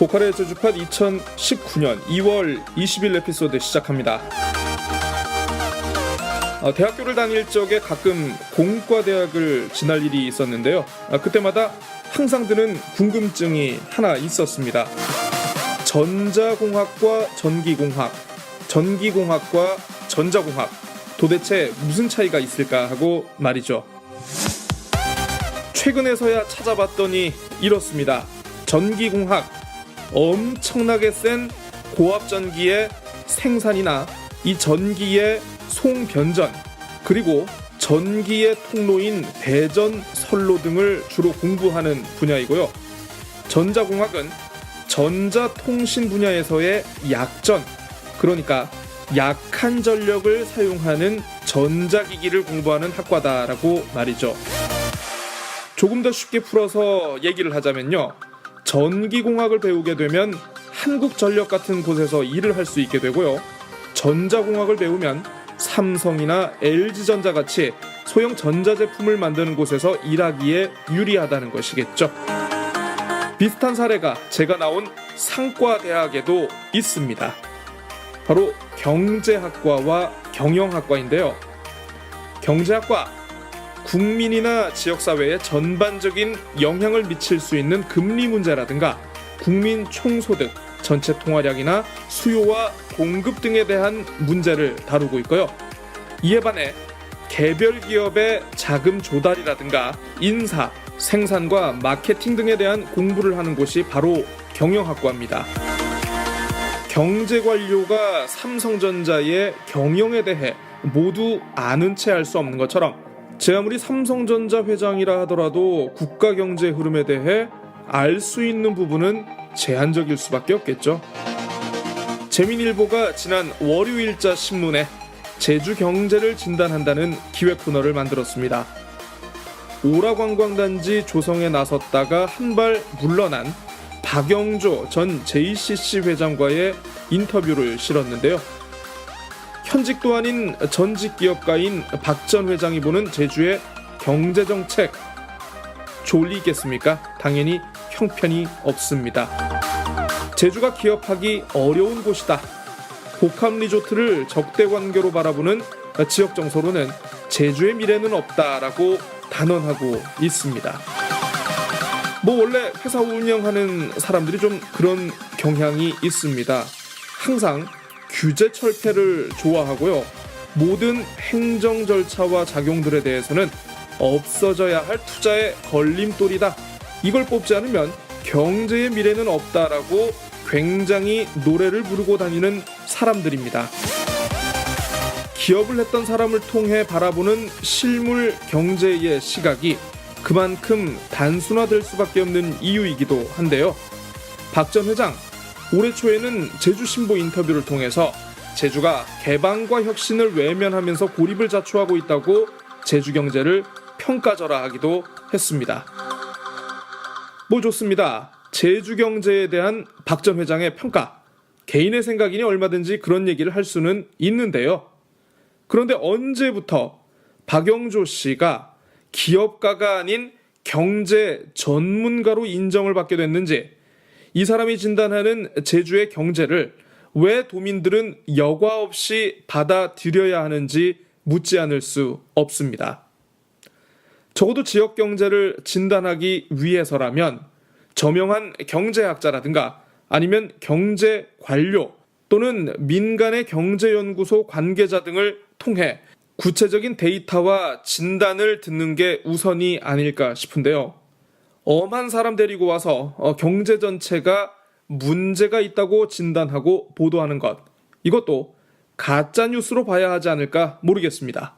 보컬의 제주팟 2019년 2월 20일 에피소드 시작합니다. 대학교를 다닐 적에 가끔 공과대학을 지날 일이 있었는데요. 그때마다 항상 드는 궁금증이 하나 있었습니다. 전자공학과 전기공학, 전기공학과 전자공학, 도대체 무슨 차이가 있을까 하고 말이죠. 최근에서야 찾아봤더니 이렇습니다. 전기공학, 엄청나게 센 고압전기의 생산이나 이 전기의 송변전, 그리고 전기의 통로인 배전, 선로 등을 주로 공부하는 분야이고요. 전자공학은 전자통신 분야에서의 약전, 그러니까 약한 전력을 사용하는 전자기기를 공부하는 학과다라고 말이죠. 조금 더 쉽게 풀어서 얘기를 하자면요. 전기공학을 배우게 되면 한국전력 같은 곳에서 일을 할 수 있게 되고요. 전자공학을 배우면 삼성이나 LG전자 같이 소형 전자제품을 만드는 곳에서 일하기에 유리하다는 것이겠죠. 비슷한 사례가 제가 나온 상과대학에도 있습니다. 바로 경제학과와 경영학과인데요. 경제학과, 국민이나 지역사회에 전반적인 영향을 미칠 수 있는 금리 문제라든가 국민 총소득, 전체 통화량이나 수요와 공급 등에 대한 문제를 다루고 있고요. 이에 반해 개별 기업의 자금 조달이라든가 인사, 생산과 마케팅 등에 대한 공부를 하는 곳이 바로 경영학과입니다. 경제관료가 삼성전자의 경영에 대해 모두 아는 채 알 수 없는 것처럼 제 아무리 삼성전자 회장이라 하더라도 국가 경제 흐름에 대해 알 수 있는 부분은 제한적일 수밖에 없겠죠. 재민일보가 지난 월요일자 신문에 제주 경제를 진단한다는 기획 코너를 만들었습니다. 오라관광단지 조성에 나섰다가 한 발 물러난 박영조 전 JCC 회장과의 인터뷰를 실었는데요. 현직도 아닌 전직 기업가인 박 전 회장이 보는 제주의 경제정책, 졸리겠습니까? 당연히 형편이 없습니다. 제주가 기업하기 어려운 곳이다. 복합리조트를 적대관계로 바라보는 지역 정서로는 제주의 미래는 없다라고 단언하고 있습니다. 원래 회사 운영하는 사람들이 좀 그런 경향이 있습니다. 항상 규제 철폐를 좋아하고요. 모든 행정 절차와 작용들에 대해서는 없어져야 할 투자의 걸림돌이다. 이걸 뽑지 않으면 경제의 미래는 없다라고 굉장히 노래를 부르고 다니는 사람들입니다. 기업을 했던 사람을 통해 바라보는 실물 경제의 시각이 그만큼 단순화될 수밖에 없는 이유이기도 한데요. 박 전 회장, 올해 초에는 제주신보 인터뷰를 통해서 제주가 개방과 혁신을 외면하면서 고립을 자초하고 있다고 제주 경제를 평가절하하기도 했습니다. 좋습니다. 제주 경제에 대한 박 전 회장의 평가, 개인의 생각이니 얼마든지 그런 얘기를 할 수는 있는데요. 그런데 언제부터 박영조 씨가 기업가가 아닌 경제 전문가로 인정을 받게 됐는지, 이 사람이 진단하는 제주의 경제를 왜 도민들은 여과 없이 받아들여야 하는지 묻지 않을 수 없습니다. 적어도 지역 경제를 진단하기 위해서라면 저명한 경제학자라든가 아니면 경제 관료 또는 민간의 경제연구소 관계자 등을 통해 구체적인 데이터와 진단을 듣는 게 우선이 아닐까 싶은데요. 엄한 사람 데리고 와서 경제 전체가 문제가 있다고 진단하고 보도하는 것, 이것도 가짜 뉴스로 봐야 하지 않을까 모르겠습니다.